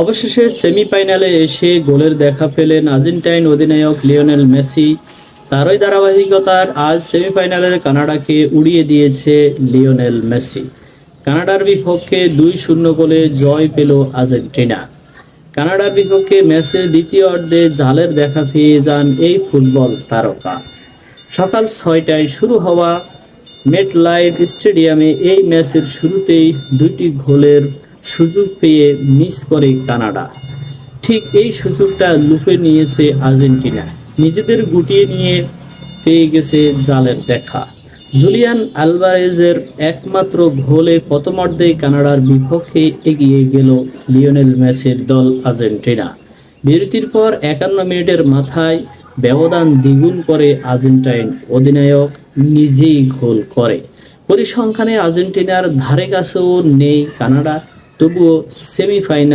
অবশেষে সেমিফাইনালে এসে গোলের দেখা পেলেন আর্জেন্টাইন অধিনায়ক লিওনেল মেসি। তারই ধারাবাহিকতার আজ সেমিফাইনালের কানাডাকে উড়িয়ে দিয়েছে লিওনেল মেসি। কানাডার বিপক্ষে 2-0 গোলে জয় পেল আর্জেন্টিনা। কানাডার বিপক্ষে ম্যাচের দ্বিতীয় অর্ধে জালের দেখা পেয়ে যান এই ফুটবল তারকা। সকাল 6টায় শুরু হওয়া মেটলাইফ স্টেডিয়ামে এই ম্যাচের শুরুতেই দুইটি গোলের সুযোগ পেয়ে মিস করে কানাডা। ঠিক এই সুযোগটা লুফে নিয়েছে আর্জেন্টিনা, নিজেদের গুটিয়ে নিয়ে পেয়ে গেছে জালের দেখা। জুলিয়ান আলভারেজের একমাত্র গোলে প্রথমার্ধেই কানাডার বিপক্ষে এগিয়ে গেল লিওনেল মেসির দল আর্জেন্টিনা। বিরতির পর 51 মিনিটের মাথায় ব্যবধান দ্বিগুণ করে আর্জেন্টাইন অধিনায়ক নিজেই গোল করে। পরিসংখ্যানে আর্জেন্টিনার ধারে কাছেও নেই কানাডা, তবুও সেমিফাইনাল